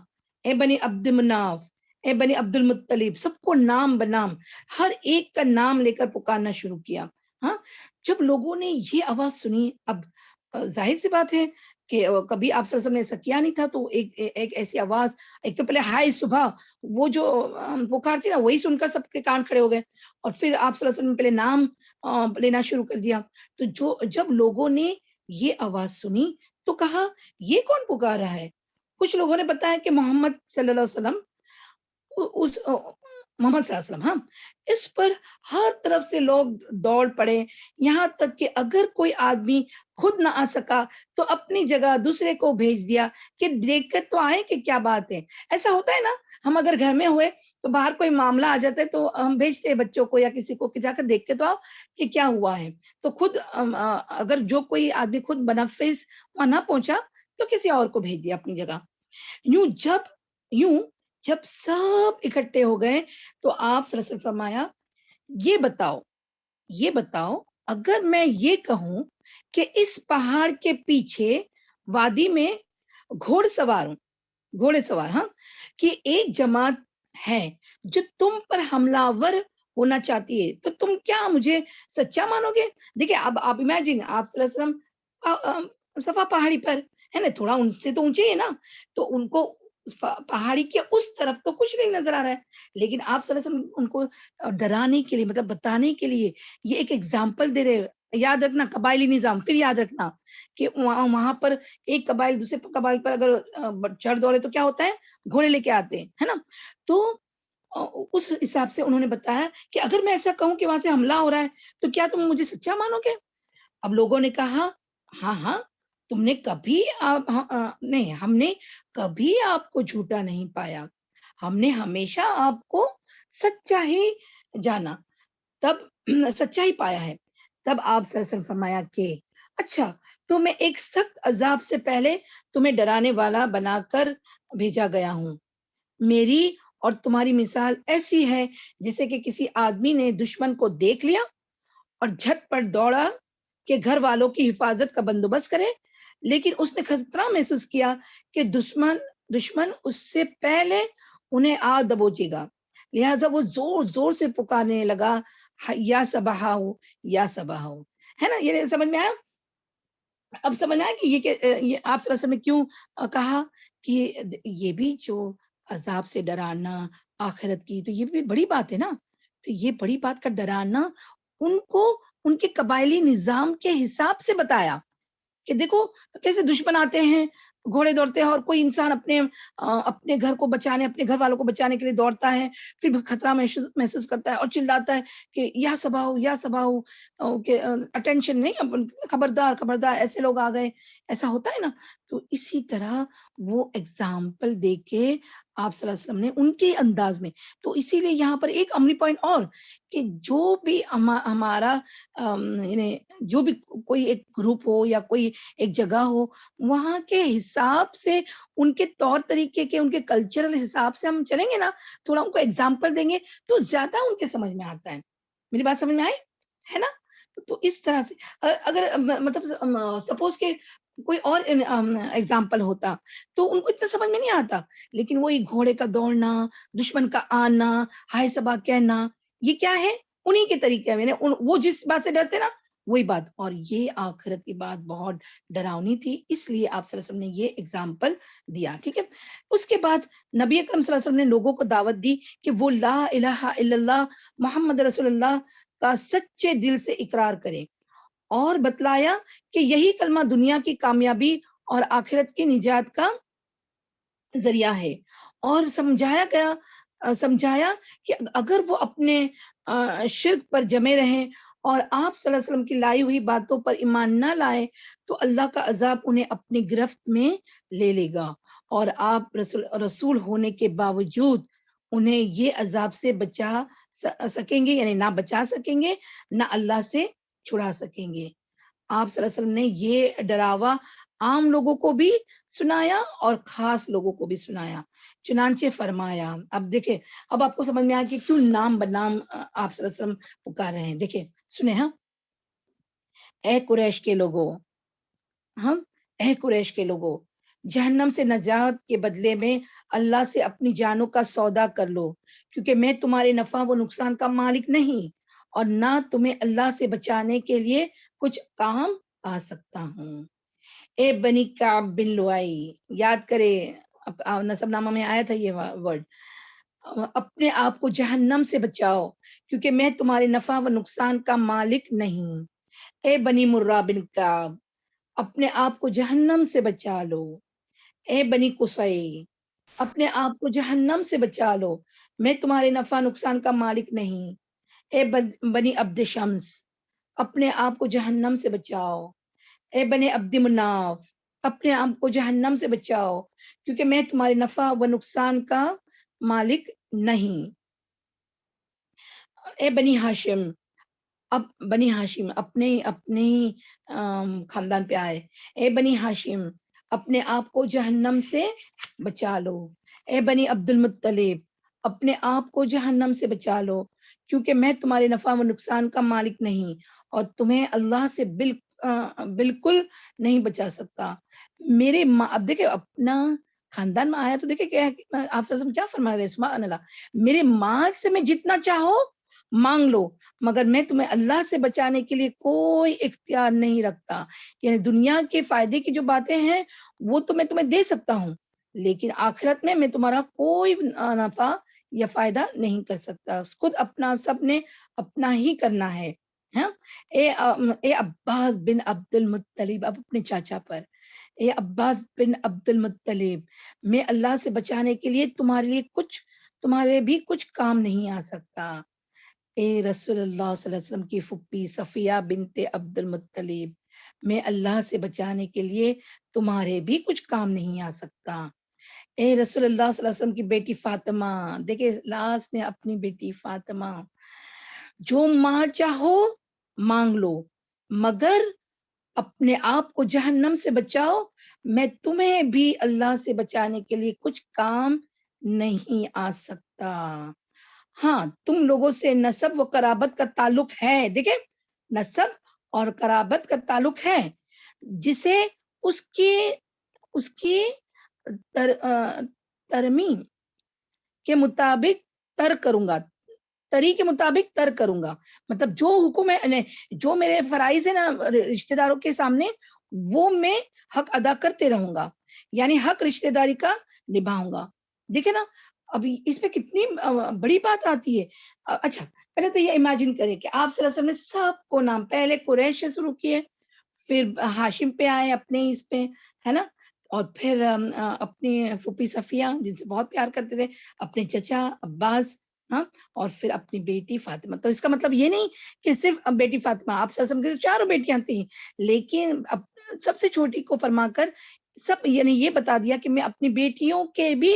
اے بنی عبد مناف، اے بنی عبد المطلب. سب کو نام بنام ہر ایک کا نام لے کر پکارنا شروع کیا. ہاں، جب لوگوں نے یہ آواز سنی، اب ظاہر سی بات ہے کہ کبھی آپ صلی اللہ علیہ وسلم نے ایسا کیا نہیں تھا. تو ایک ایسی آواز، ایک تو پہلے ہائے صبح، وہ جو پکار تھی نا وہی سن کر سب کے کان کھڑے ہو گئے. اور پھر آپ صلی اللہ علیہ وسلم نے پہلے نام لینا شروع کر دیا. تو جب لوگوں نے یہ آواز سنی تو کہا یہ کون پکار رہا ہے. کچھ لوگوں نے بتایا کہ محمد صلی اللہ علیہ وسلم، محمد صلی اللہ علیہ وسلم. ہاں، اس پر ہر طرف سے لوگ دوڑ پڑے، یہاں تک کہ اگر کوئی آدمی خود نہ آ سکا تو اپنی جگہ دوسرے کو بھیج دیا کہ دیکھ کر تو آئے کہ کیا بات ہے. ایسا ہوتا ہے نا، ہم اگر گھر میں ہوئے تو باہر کوئی معاملہ آ جاتا ہے تو ہم بھیجتے ہیں بچوں کو یا کسی کو کہ جا کر دیکھ کے تو آؤ کہ کیا ہوا ہے. تو خود اگر جو کوئی آدمی خود بنفس وہاں نہ پہنچا تو کسی اور کو بھیج دیا اپنی جگہ. جب سب اکٹھے ہو گئے تو آپ صلی اللہ علیہ وسلم فرمایا، یہ بتاؤ اگر میں یہ کہوں کہ اس پہاڑ کے پیچھے وادی میں گھوڑے سوار ہاں کہ ایک جماعت ہے جو تم پر حملہ ور ہونا چاہتی ہے، تو تم کیا مجھے سچا مانو گے؟ دیکھیں اب آپ امیجن، آپ صلی اللہ علیہ وسلم صفا پہاڑی پر ہے نا، تھوڑا ان سے تو اونچے ہے نا، تو ان کو پہاڑی کے اس طرف تو کچھ نہیں نظر آ رہا ہے، لیکن آپ صلی اللہ علیہ وسلم ان کو ڈرانے کے لیے، مطلب بتانے کے لیے یہ ایک ایگزامپل دے رہے یاد رکھنا قبائلی نظام، پھر یاد رکھنا کہ وہاں پر ایک قبائل دوسرے قبائل پر اگر چڑھ دوڑے تو کیا ہوتا ہے، گھوڑے لے کے آتے ہیں، ہے نا. تو اس حساب سے انہوں نے بتایا کہ اگر میں ایسا کہوں کہ وہاں سے حملہ ہو رہا ہے تو کیا تم مجھے سچا مانو گے؟ اب لوگوں نے کہا ہاں ہاں تم نے کبھی نہیں، ہم نے کبھی آپ کو جھوٹا نہیں پایا، ہم نے ہمیشہ آپ کو سچا ہی جانا، تب سچا ہی پایا ہے. تب آپ صلی اللہ علیہ وسلم فرمایا کہ اچھا تو میں ایک سخت عذاب سے پہلے تمہیں ڈرانے والا بنا کر بھیجا گیا ہوں. میری اور تمہاری مثال ایسی ہے جیسے کہ کسی آدمی نے دشمن کو دیکھ لیا اور جھٹ پٹ دوڑا کہ گھر والوں کی حفاظت کا بندوبست کرے، لیکن اس نے خطرہ محسوس کیا کہ دشمن اس سے پہلے انہیں آ دبوچے گا، لہٰذا وہ زور زور سے پکارنے لگا یا صباحو یا صباحو. ہے نا، یہ سمجھ میں آیا؟ اب سمجھ میں آیا کہ یہ آپ صلی اللہ علیہ وسلم نے کیوں کہا کہ یہ بھی جو عذاب سے ڈرانا آخرت کی، تو یہ بھی بڑی بات ہے نا. تو یہ بڑی بات کا ڈرانا ان کو ان کے قبائلی نظام کے حساب سے بتایا کہ دیکھو کیسے دشمن آتے ہیں، گھوڑے دوڑتے ہیں، اور کوئی انسان اپنے گھر کو بچانے، اپنے گھر والوں کو بچانے کے لیے دوڑتا ہے، پھر خطرہ محسوس کرتا ہے اور چلاتا ہے کہ یا صباحو یا صباحو، کہ اٹینشن نہیں، خبردار خبردار ایسے لوگ آ گئے، ایسا ہوتا ہے نا. تو اسی طرح وہ ایگزامپل دے کے آپ صلی اللہ علیہ وسلم نے ان کے انداز میں. تو اسی لیے یہاں پر ایک عملی پوائنٹ اور کہ جو بھی ہمارا یعنی جو بھی کوئی ایک گروپ ہو یا کوئی ایک جگہ ہو، وہاں کے حساب سے ان کے طور طریقے کے، ان کے کلچرل حساب سے ہم چلیں گے نا، تھوڑا ان کو ایگزامپل دیں گے تو زیادہ ان کے سمجھ میں آتا ہے. میری بات سمجھ میں آئی ہے نا؟ تو اس طرح سے اگر مطلب سپوز کہ کوئی اور ایگزامپل ہوتا تو ان کو اتنا سمجھ میں نہیں آتا، لیکن وہی گھوڑے کا دوڑنا، دشمن کا آنا، ہائے صبا کہنا، یہ کیا ہے، انہی کے طریقے میں وہ جس بات سے ڈرتے نا وہی بات. اور یہ آخرت کی بات بہت ڈراؤنی تھی، اس لیے آپ صلی اللہ علیہ وسلم نے یہ ایگزامپل دیا. ٹھیک ہے. اس کے بعد نبی اکرم صلی اللہ علیہ وسلم نے لوگوں کو دعوت دی کہ وہ لا الہ الا اللہ محمد رسول اللہ کا سچے دل سے اقرار کریں، اور بتلایا کہ یہی کلمہ دنیا کی کامیابی اور آخرت کی نجات کا ذریعہ ہے. اور سمجھایا کہ اگر وہ اپنے شرک پر جمے رہیں اور آپ صلی اللہ علیہ وسلم کی لائی ہوئی باتوں پر ایمان نہ لائے تو اللہ کا عذاب انہیں اپنی گرفت میں لے لے گا، اور آپ رسول ہونے کے باوجود انہیں یہ عذاب سے بچا سکیں گے، یعنی نہ بچا سکیں گے نہ اللہ سے چھڑا سکیں گے. آپ صلی اللہ علیہ وسلم نے یہ ڈراوا عام لوگوں کو بھی سنایا اور خاص لوگوں کو بھی سنایا. چنانچہ فرمایا، اب دیکھیں، اب آپ کو سمجھ میں آیا کہ کیوں نام بنام آپ صلی اللہ علیہ وسلم پکار رہے ہیں. دیکھیں سنیں، ہاں، اے قریش کے لوگوں، ہم اے قریش کے لوگوں، جہنم سے نجات کے بدلے میں اللہ سے اپنی جانوں کا سودا کر لو، کیونکہ میں تمہارے نفع و نقصان کا مالک نہیں اور نہ تمہیں اللہ سے بچانے کے لیے کچھ کام آ سکتا ہوں. اے بنی کعب بن لوائی، یاد کرے نسب نامہ میں آیا تھا یہ ورڈ، اپنے آپ کو جہنم سے بچاؤ کیونکہ میں تمہارے نفع و نقصان کا مالک نہیں. اے بنی مرہ بن کعب، اپنے آپ کو جہنم سے بچا لو. اے بنی قصی، اپنے آپ کو جہنم سے بچا لو، میں تمہارے نفع نقصان کا مالک نہیں. اے بنی عبد شمس، اپنے آپ کو جہنم سے بچاؤ. اے بنی عبد مناف، اپنے آپ کو جہنم سے بچاؤ کیونکہ میں تمہارے نفع و نقصان کا مالک نہیں. اے بنی ہاشم، اب بنی ہاشم اپنے خاندان پہ آئے. اے بنی ہاشم، اپنے آپ کو جہنم سے بچا لو. اے بنی عبد المطلب، اپنے آپ کو جہنم سے بچا لو کیونکہ میں تمہارے نفع و نقصان کا مالک نہیں اور تمہیں اللہ سے بالکل نہیں بچا سکتا. میرے اب دیکھیں اپنا خاندان میں آیا تو دیکھیں کیا آپ سے کیا فرما رہے ہیں، سبحان اللہ، میرے مال سے میں جتنا چاہو مانگ لو مگر میں تمہیں اللہ سے بچانے کے لیے کوئی اختیار نہیں رکھتا. یعنی دنیا کے فائدے کی جو باتیں ہیں وہ تو میں تمہیں دے سکتا ہوں، لیکن آخرت میں تمہارا کوئی نفع یا فائدہ نہیں کر سکتا. خود اپنا سب نے اپنا ہی کرنا ہے. ہاں اے عباس بن عبد المطلب، اب اپنے چاچا پر، اے عباس بن عبد المطلب، میں اللہ سے بچانے کے لیے تمہارے بھی کچھ کام نہیں آ سکتا. اے رسول اللہ صلی اللہ علیہ وسلم کی پھپھی صفیہ بنت عبد المطلب، میں اللہ سے بچانے کے لیے تمہارے بھی کچھ کام نہیں آ سکتا. اے رسول اللہ صلی اللہ علیہ وسلم کی بیٹی فاطمہ، دیکھیں لاسٹ میں اپنی بیٹی فاطمہ، جو مال چاہو مانگ لو مگر اپنے آپ کو جہنم سے بچاؤ، میں تمہیں بھی اللہ سے بچانے کے لیے کچھ کام نہیں آ سکتا. ہاں تم لوگوں سے نسب و قرابت کا تعلق ہے، دیکھیں نسب اور قرابت کا تعلق ہے، جسے اس کی ترمیم کے مطابق ترک کروں گا، تری کے مطابق ترک کروں گا. مطلب جو حکم ہے، جو میرے فرائض ہے نا رشتہ داروں کے سامنے، وہ میں حق ادا کرتے رہوں گا، یعنی حق رشتہ داری کا نبھاؤں گا. دیکھیں نا ابھی اس میں کتنی بڑی بات آتی ہے. اچھا پہلے تو یہ امیجن کریں کہ آپ صلی اللہ علیہ وسلم نے سب کو نام، پہلے قریش سے شروع کیے، پھر ہاشم پہ آئے اپنے اس پہ، ہے نا، اور پھر اپنی پھوپھی صفیہ جن سے بہت پیار کرتے تھے، اپنے چچا عباس، ہاں، اور پھر اپنی بیٹی فاطمہ. تو اس کا مطلب یہ نہیں کہ صرف بیٹی فاطمہ، آپ صلی اللہ علیہ وسلم کی چاروں بیٹیاں تھیں، لیکن سب سے چھوٹی کو فرما کر سب یعنی یہ بتا دیا کہ میں اپنی بیٹیوں کے بھی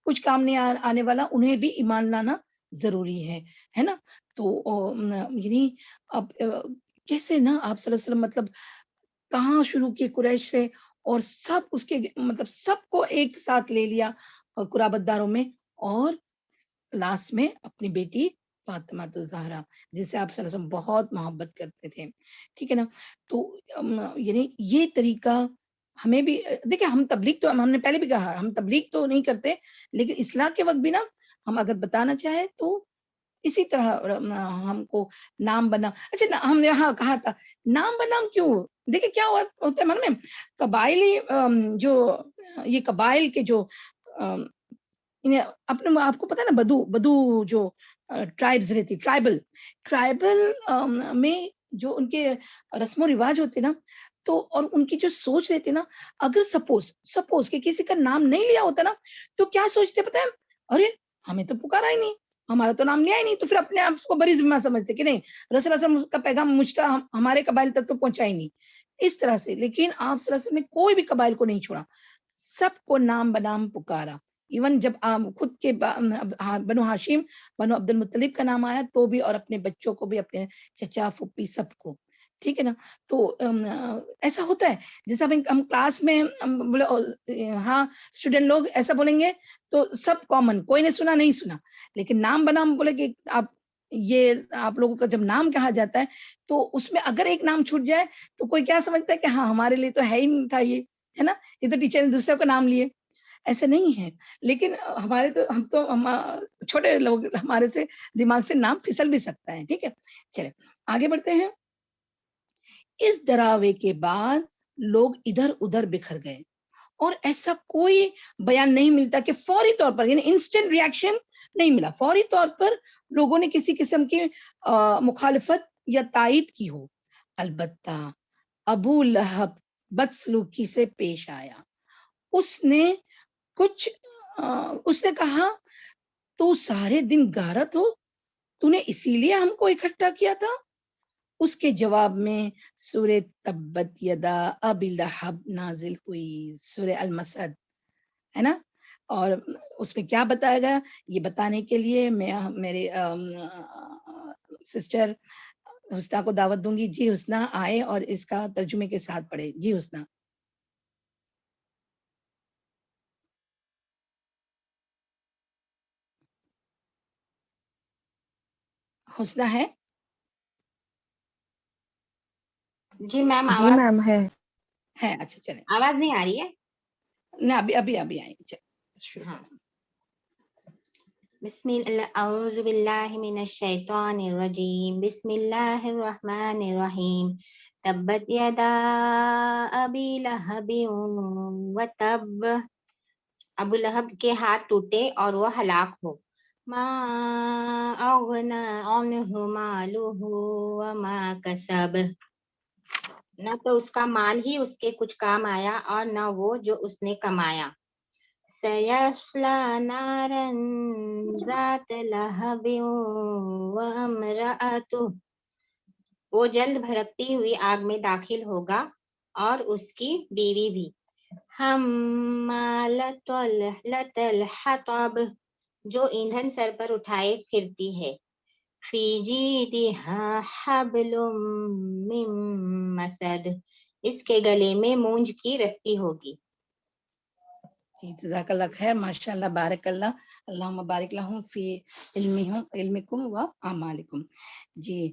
کچھ کام نہیں آنے والا، انہیں بھی ایمان لانا ضروری ہے نا. تو یعنی اب کیسے نا آپ صلی اللہ علیہ وسلم مطلب کہاں شروع کی قریش سے، اور سب اس کے مطلب سب کو ایک ساتھ لے لیا قرابت داروں میں، اور لاسٹ میں اپنی بیٹی فاطمہ الزہرا جس سے آپ صلی اللہ علیہ وسلم بہت محبت کرتے تھے. ٹھیک ہے نا. تو یعنی یہ طریقہ ہمیں بھی دیکھیں، ہم تبلیغ تو ہم نے پہلے بھی کہا ہم تبلیغ تو نہیں کرتے، لیکن اصلاح کے وقت بھی نا ہم اگر بتانا چاہیں تو اسی طرح ہم کو نام بنا. اچھا ہم نے یہاں کہا تھا نام بنام کیوں، دیکھیں کیا ہوتا ہے من میں قبائلی جو یہ قبائل کے جو اپنے آپ کو پتا نا بدو جو ٹرائبز رہتی، ٹرائبل میں جو ان کے رسم و رواج ہوتے نا، تو اور ان کی جو سوچ رہتی نا، اگر سپوز کہ کسی کا نام نہیں لیا ہوتا نا تو کیا سوچتے پتا ہے، ارے ہمیں تو پکارا ہی نہیں، ہمارا تو نام لیا ہی نہیں، تو پھر اپنے آپ کو بڑی ذمہ سمجھتے کہ نہیں رسول اللہ صلی اللہ علیہ وسلم کا پیغام مجھتا ہمارے قبائل تک تو پہنچا ہی نہیں اس طرح سے. لیکن آپ صلی اللہ علیہ وسلم نے کوئی بھی قبائل کو نہیں چھوڑا، سب کو نام بنام پکارا. ایون جب خود کے بنو ہاشم بنو عبد المطلب کا نام آیا تو بھی، اور اپنے بچوں کو بھی، اپنے چچا پھوپھی سب کو. ٹھیک ہے نا. تو ایسا ہوتا ہے جیسا ہم کلاس میں بولے ہاں اسٹوڈنٹ لوگ ایسا بولیں گے تو سب کامن، کوئی نے سنا نہیں سنا، لیکن نام بنام بولے کہ آپ لوگوں کا جب نام کہا جاتا ہے تو اس میں اگر ایک نام چھوٹ جائے تو کوئی کیا سمجھتا ہے کہ ہاں ہمارے لیے تو ہے ہی نہیں تھا یہ، ہے نا، یہ تو ٹیچر نے دوسرے کو نام لیے. ایسے نہیں ہے، لیکن ہم تو چھوٹے لوگ، ہمارے سے دماغ سے نام پھسل بھی سکتا ہے. ٹھیک ہے چلے آگے بڑھتے ہیں. اس ڈراوے کے بعد لوگ ادھر ادھر بکھر گئے، اور ایسا کوئی بیان نہیں ملتا کہ فوری طور پر یعنی انسٹنٹ ریاکشن نہیں ملا، فوری طور پر لوگوں نے کسی قسم کی مخالفت یا تائید کی ہو. البتہ ابو لہب بدسلوکی سے پیش آیا. اس نے کہا تو سارے دن غارت ہو، تو نے اسی لیے ہم کو اکٹھا کیا تھا. اس کے جواب میں سورہ تبت یدا ابی لہب نازل ہوئی، سورہ المسد، ہے نا. اور اس میں کیا بتایا گیا یہ بتانے کے لیے میں میرے سسٹر حسنہ کو دعوت دوں گی. جی حسنہ آئے اور اس کا ترجمے کے ساتھ پڑھے. جی حسنہ. حسنہ ہے؟ جی میم جی میم ہے. اچھا چلیں. آواز نہیں آ رہی ہے نہ ابھی آئیں. بسم اللہ اعوذ باللہ من الشیطان الرجیم بسم اللہ الرحمن الرحیم تبت یدا ابی لہب وتب. ابو لہب کے ہاتھ ٹوٹے اور وہ ہلاک ہو. ما أغنى عنه ماله وما كسب، نہ تو اس کا مال ہی اس کے کچھ کام آیا اور نہ وہ جو اس نے کمایا. سیصلی نارا ذات لہب وامرأتہ، وہ جلد بھڑکتی ہوئی آگ میں داخل ہوگا اور اس کی بیوی بھی. حمالۃ الحطب، جو ایندھن سر پر اٹھائے پھرتی ہے. فی جیدہا حبل من مسد، اس کے گلے میں مونج کی رسی ہوگی. جی جزاک اللہ خیر، ماشاء اللہ، بارک اللہ، اللہم بارک لہم فی علمکم و اعمالکم. جی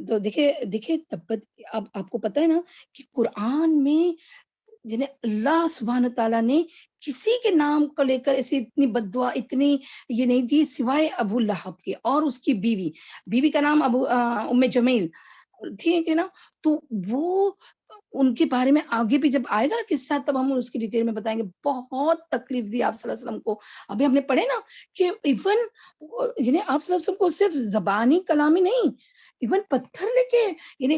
تو دیکھیں تبت، اب آپ کو پتہ ہے نا کہ قرآن میں جنہیں اللہ سبحانہ تعالیٰ نے کسی کے نام کو لے کر ایسی اتنی بددعا اتنی یہ نہیں دی سوائے ابو لہب کے اور اس کی بیوی کا نام ام جمیل ٹھیک ہے نا. تو وہ ان کے بارے میں آگے بھی جب آئے گا نا قصہ تب ہم اس کی ڈیٹیل میں بتائیں گے. بہت تکلیف دی آپ صلی اللہ علیہ وسلم کو. ابھی ہم نے پڑھے نا کہ ایون یعنی آپ صلی اللہ علیہ وسلم کو صرف زبانی کلامی نہیں، ایون پتھر لے کے یعنی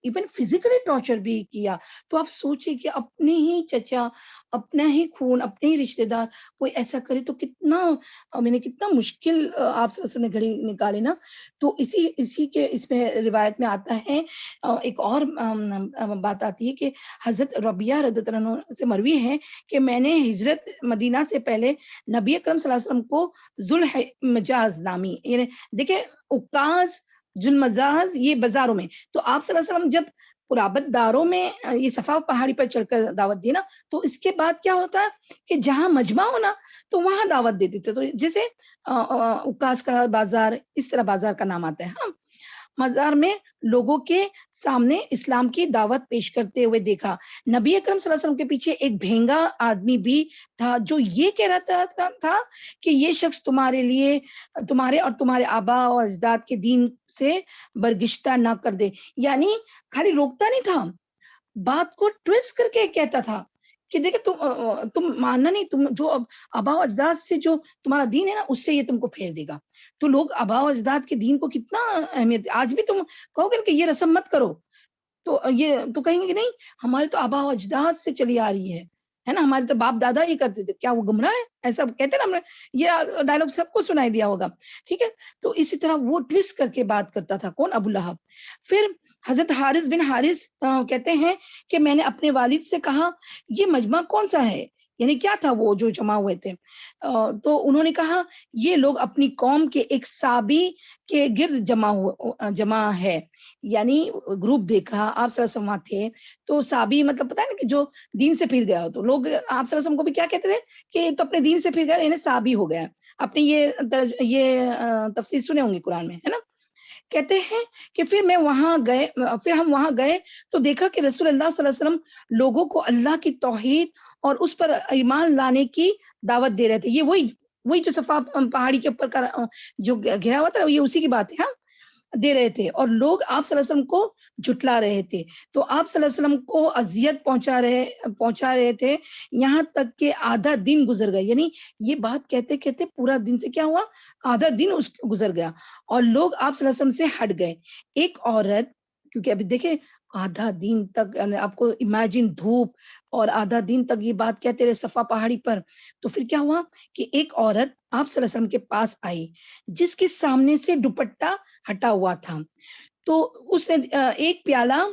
ایون فزیکلی ٹارچر بھی کیا. تو آپ سوچیں کہ اپنے ہی چچا، اپنا ہی خون، اپنے ہی رشتہ دار کوئی ایسا کرے تو کتنا کتنا مشکل آپ صلی اللہ علیہ وسلم نے گھڑی نکالے نا. تو اسی کے اس میں روایت میں آتا ہے، ایک اور بات آتی ہے کہ حضرت ربیہ رضی اللہ عنہ سے مروی ہے کہ میں نے ہجرت مدینہ سے پہلے نبی اکرم صلی اللہ علیہ وسلم کو ذوالمجاز نامی، یعنی دیکھیں عکاظ ذوالمجاز یہ بازاروں میں، تو آپ صلی اللہ علیہ وسلم جب قرابت داروں میں یہ صفا پہاڑی پر چڑھ کر دعوت دی نا، تو اس کے بعد کیا ہوتا ہے کہ جہاں مجمع ہونا تو وہاں دعوت دیتے تھے. تو جیسے عکاظ کا بازار، اس طرح بازار کا نام آتا ہے. ہاں، مزار میں لوگوں کے سامنے اسلام کی دعوت پیش کرتے ہوئے دیکھا. نبی اکرم صلی اللہ علیہ وسلم کے پیچھے ایک بھینگا آدمی بھی تھا جو یہ کہہ رہا تھا کہ یہ شخص تمہارے لیے، تمہارے اور تمہارے آبا اور اجداد کے دین سے برگشتہ نہ کر دے. یعنی خالی روکتا نہیں تھا، بات کو ٹویسٹ کر کے کہتا تھا کہ دیکھیں تم ماننا نہیں، تم جو آبا و اجداد سے جو تمہارا دین ہے نا اس سے یہ تم کو پھیر دے گا. تو لوگ آبا و اجداد کے دین کو کتنا اہمیت، آج بھی تم کہو گے کہ یہ رسم مت کرو تو یہ تو کہیں گے کہ نہیں ہمارے تو آبا و اجداد سے چلی آ رہی ہے نا، ہمارے تو باپ دادا ہی کرتے تھے، کیا وہ گمراہ ہے؟ ایسا کہتے نا، ہم نے یہ ڈائلگ سب کو سنائی دیا ہوگا. ٹھیک ہے، تو اسی طرح وہ ٹویسٹ کر کے بات کرتا تھا. کون؟ ابو لہب. پھر حضرت حارث بن حارث کہتے ہیں کہ میں نے اپنے والد سے کہا یہ مجمع کون سا ہے، یعنی کیا تھا وہ جو جمع ہوئے تھے. تو انہوں نے کہا یہ لوگ اپنی قوم کے ایک صحابی کے گرد جمع ہے. یعنی گروپ دیکھا، آپ صلی اللہ علیہ وسلم تھے تو صحابی مطلب پتہ ہے نا کہ جو دین سے پھر گیا ہو، تو لوگ آپ صلی اللہ علیہ وسلم کو بھی کیا کہتے تھے کہ تو اپنے دین سے پھر گیا، یعنی صحابی ہو گیا. اپنے یہ تفسیر سنے ہوں گے قرآن میں، ہے نا. کہتے ہیں کہ پھر ہم وہاں گئے تو دیکھا کہ رسول اللہ صلی اللہ علیہ وسلم لوگوں کو اللہ کی توحید اور اس پر ایمان لانے کی دعوت دے رہے تھے. یہ وہی جو صفا پہاڑی کے اوپر کا جو گھرا ہوا تھا یہ اسی کی بات ہے. ہاں، دے رہے تھے اور لوگ آپ صلی اللہ علیہ وسلم کو جھٹلا رہے تھے. تو آپ صلی اللہ علیہ وسلم کو اذیت پہنچا رہے تھے یہاں تک کہ آدھا دن گزر گئے. یعنی یہ بات کہتے کہتے پورا دن سے کیا ہوا، آدھا دن گزر گیا اور لوگ آپ صلی اللہ علیہ وسلم سے ہٹ گئے. ایک عورت، کیونکہ ابھی دیکھیں آدھا دن تک آپ کو امیجن دھوپ اور آدھا دن تک یہ بات کہتے رہے صفا پہاڑی پر. تو پھر کیا ہوا کہ ایک عورت آپ صلی اللہ علیہ وسلم کے پاس آئی جس کے سامنے سے دوپٹہ ہٹا ہوا تھا. تو اس نے ایک پیالہ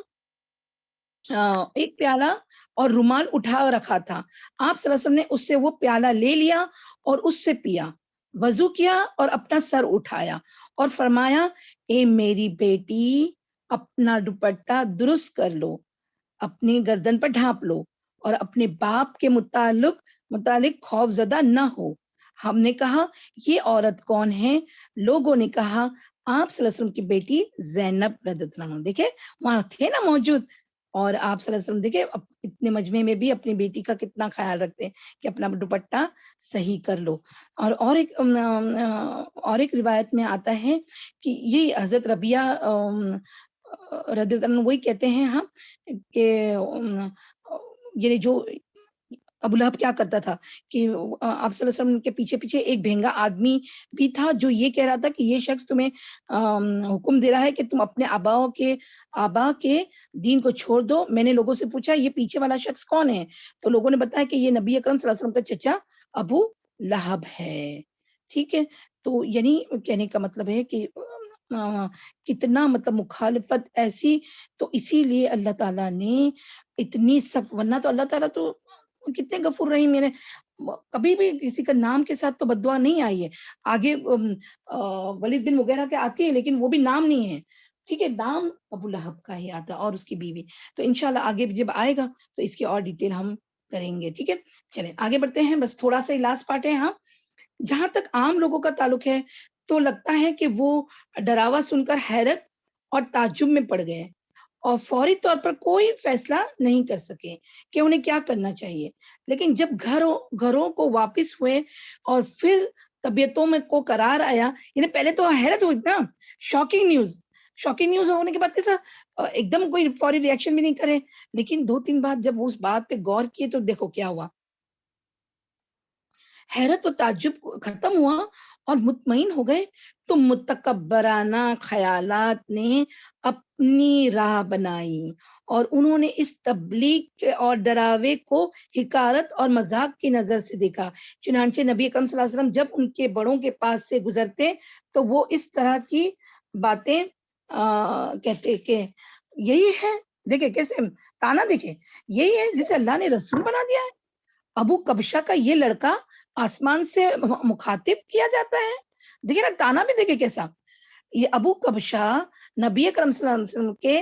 اور رومال اٹھا رکھا تھا. آپ صلی اللہ علیہ وسلم نے اس سے وہ پیالہ لے لیا اور اس سے پیا، وضو کیا اور اپنا سر اٹھایا اور فرمایا اے میری بیٹی اپنا دوپٹہ درست کر لو، اپنی گردن پر ڈھانپ لو اور اپنے باپ کے متعلق خوف زدہ نہ ہو. ہم نے کہا یہ عورت کون ہے؟ لوگوں نے کہا آپ صلی اللہ علیہ وسلم کی بیٹی زینب رضی اللہ عنہ. دیکھیں وہاں تھے نا موجود، اور آپ صلی اللہ علیہ وسلم دیکھیں اتنے مجمع میں بھی اپنی بیٹی کا کتنا خیال رکھتے ہیں کہ اپنا دوپٹہ صحیح کر لو. اور ایک روایت میں آتا ہے کہ یہ حضرت ربیہ رضی اللہ عنہ وہی کہتے ہیں ہم کہ یعنی جو ابو لہب کیا کرتا تھا کہ آپ صلی اللہ علیہ وسلم کے پیچھے پیچھے ایک بھینگا آدمی بھی تھا جو یہ کہہ رہا تھا کہ یہ شخص تمہیں حکم دے رہا ہے کہ تم اپنے آبا کے دین کو چھوڑ دو. میں نے لوگوں سے پوچھا یہ پیچھے والا شخص کون ہے, تو لوگوں نے بتایا کہ یہ نبی اکرم صلی اللہ علیہ وسلم کا چچا ابو لہب ہے. ٹھیک ہے, تو یعنی کہنے کا مطلب ہے کہ کتنا مطلب مخالفت ایسی, تو اسی لیے اللہ تعالیٰ نے اتنی سخت, ورنہ تو اللہ تعالیٰ تو کتنے غفور رحیم, میں نے کبھی بھی کسی کا نام کے ساتھ تو بد دعا نہیں آئی ہے. آگے ولید بن مغیرہ کے آتی ہے لیکن وہ بھی نام نہیں ہے, ٹھیک ہے, نام ابو لہب کا ہی آتا اور اس کی بیوی. تو انشاءاللہ آگے جب آئے گا تو اس کی اور ڈیٹیل ہم کریں گے. ٹھیک ہے, چلیں آگے بڑھتے ہیں, بس تھوڑا سا لاسٹ پارٹ ہے. ہاں, جہاں تک عام لوگوں کا تعلق ہے تو لگتا ہے کہ وہ ڈراوا سن کر حیرت اور تعجب میں پڑ گئے اور فوری طور پر کوئی فیصلہ نہیں کر سکے کہ انہیں کیا کرنا چاہیے. لیکن جب گھروں کو واپس ہوئے اور پھر طبیعتوں میں کو قرار آیا, یعنی پہلے تو حیرت ہوئی نا, شاکنگ نیوز ہونے کے بعد کیسا ایک دم کوئی فوری ری ایکشن بھی نہیں کرے, لیکن 2-3 بار جب اس بات پہ غور کیے تو دیکھو کیا ہوا. حیرت و تعجب ختم ہوا اور مطمئن ہو گئے تو متکبرانہ خیالات نے اپنی راہ بنائی اور انہوں نے اس تبلیغ اور ڈراوے کو حقارت اور مذاق کی نظر سے دیکھا. چنانچہ نبی اکرم صلی اللہ علیہ وسلم جب ان کے بڑوں کے پاس سے گزرتے تو وہ اس طرح کی باتیں کہتے کہ یہی ہے, دیکھیں کیسے تانا, دیکھیں یہی ہے جسے اللہ نے رسول بنا دیا ہے. ابو کبشہ کا یہ لڑکا آسمان سے مخاطب کیا جاتا ہے. دیکھیں نا تانا بھی, دیکھیں کیسا. یہ ابو کبشہ نبی اکرم صلی اللہ علیہ وسلم کے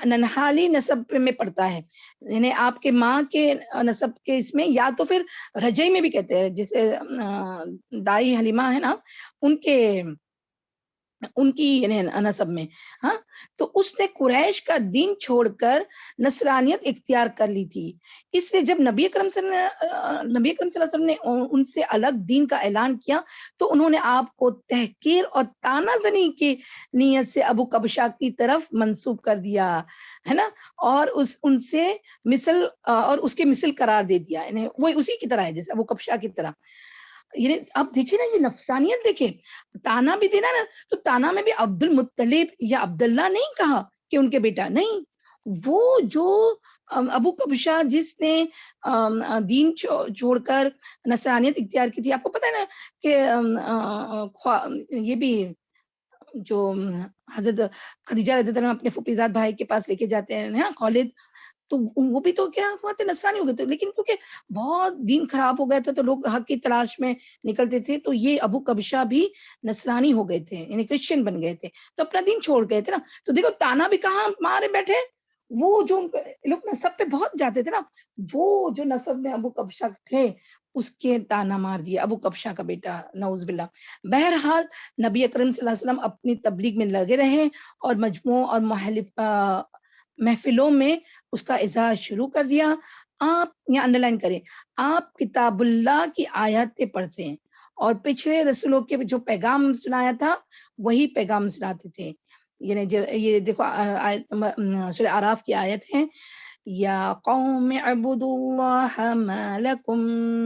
ننہالی نسب میں پڑتا ہے, یعنی آپ کے ماں کے نسب کے اس میں, یا تو پھر رجعی میں بھی کہتے ہیں, جسے دائی حلیمہ ہے نا ان کی نسب میں. ہاں, تو اس نے قریش کا دین چھوڑ کر نصرانیت اختیار کر لی تھی. اس لیے جب نبی اکرم صلی اللہ علیہ وسلم نے ان سے الگ دین کا اعلان کیا تو انہوں نے آپ کو تحقیر اور تانا زنی کی نیت سے ابو کبشہ کی طرف منسوب کر دیا ہے نا, اور ان سے مثل اور اس کے مثل قرار دے دیا, یعنی وہ اسی کی طرح ہے جیسے ابو کبشہ کی طرح. یعنی اب دیکھیں نا یہ نفسانیت, دیکھیں تانا بھی دینا نا, تو تانا میں بھی عبد المطلب یا عبداللہ نہیں کہا کہ ان کے بیٹا نہیں, وہ جو ابو کبشہ جس نے دین چھوڑ کر نصرانیت اختیار کی تھی. آپ کو پتہ ہے نا کہ یہ بھی جو حضرت خدیجہ رضی اللہ عنہا اپنے فپیزاد بھائی کے پاس لے کے جاتے ہیں نا خالد, تو وہ بھی تو کیا ہوا تھے, نصرانی ہو گئے تھے, لیکن کیونکہ بہت دین خراب ہو گیا تھا تو لوگ حق کی تلاش میں نکلتے تھے, تو یہ ابو کبشہ بھی نصرانی ہو گئے تھے, یعنی کرسچن بن گئے تھے, تو اپنا دین چھوڑ گئے تھے نا. تو دیکھو تانا بھی کہاں مارے بیٹھے, وہ جو لوگ نسب پہ بہت جاتے تھے نا, وہ جو نسب میں ابو کبشہ تھے اس کے تانا مار دیا, ابو کبشہ کا بیٹا, نعوذ باللہ. بہرحال نبی اکرم صلی اللہ علیہ وسلم اپنی تبلیغ میں لگے رہے اور مجموعوں اور محفلوں میں اس کا اظہار شروع کر دیا. آپ یہاں انڈرلائن کریں, آپ کتاب اللہ کی آیاتیں پڑھتے ہیں اور پچھلے رسولوں کے جو پیغام سنایا تھا وہی پیغام سناتے تھے. یعنی یہ دیکھو سورہ اعراف کی آیت ہے, یا قوم اعبدوا اللہ ما لکم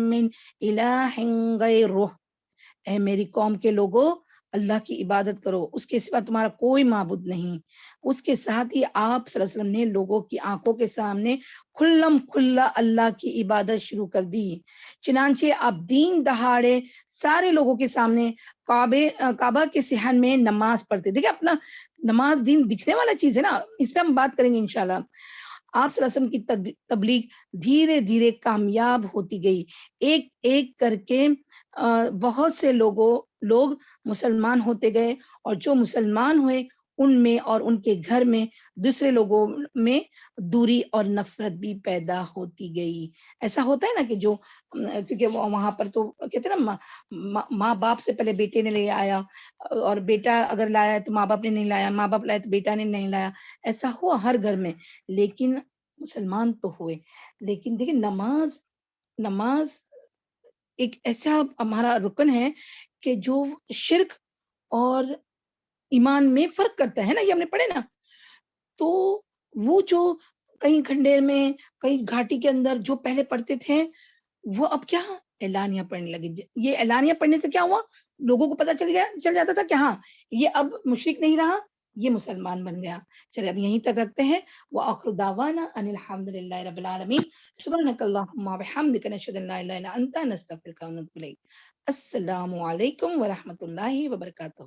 من الہ غیرہ, اے میری قوم کے لوگوں اللہ کی عبادت کرو, اس کے سوا تمہارا کوئی معبود نہیں. اس کے ساتھ ہی آپ صلی اللہ علیہ وسلم نے لوگوں کی آنکھوں کے سامنے کھلم کھلا اللہ کی عبادت شروع کر دی. چنانچہ آپ دین دہاڑے سارے لوگوں کے سامنے کعبہ کے صحن میں نماز پڑھتے. دیکھیں اپنا نماز دین دکھنے والا چیز ہے نا, اس پہ ہم بات کریں گے انشاءاللہ. آپ صلی اللہ علیہ وسلم کی تبلیغ دھیرے دھیرے کامیاب ہوتی گئی. ایک ایک کر کے بہت سے لوگ مسلمان ہوتے گئے, اور جو مسلمان ہوئے ان میں اور ان کے گھر میں دوسرے لوگوں میں دوری اور نفرت بھی پیدا ہوتی گئی. ایسا ہوتا ہے نا کہ جو کیونکہ وہاں پر تو کہتے ہیں نا ماں باپ سے پہلے بیٹے نے لے آیا, اور بیٹا اگر لایا تو ماں باپ نے نہیں لایا, ماں باپ لایا تو بیٹا نے نہیں لایا. ایسا ہوا ہر گھر میں, لیکن مسلمان تو ہوئے. لیکن دیکھیں نماز ایک ایسا ہمارا رکن ہے کہ جو شرک اور ایمان میں فرق کرتا ہے نا, یہ ہم نے پڑھے نا. تو وہ جو کہیں کھنڈیر میں کہیں گھاٹی کے اندر جو پہلے پڑھتے تھے وہ اب کیا اعلانیہ پڑھنے لگے. یہ اعلانیہ پڑھنے سے کیا ہوا, لوگوں کو پتا چل جاتا تھا کہ ہاں یہ اب مشرک نہیں رہا, یہ مسلمان بن گیا. چلے اب یہیں تک رکھتے ہیں. وآخر دعوانا ان الحمد للہ رب العالمین. سبحانک اللہم وبحمدک نشہد ان لا الہ الا انت نستغفرک ونتوب الیک. السلام علیکم ورحمۃ اللہ وبرکاتہ.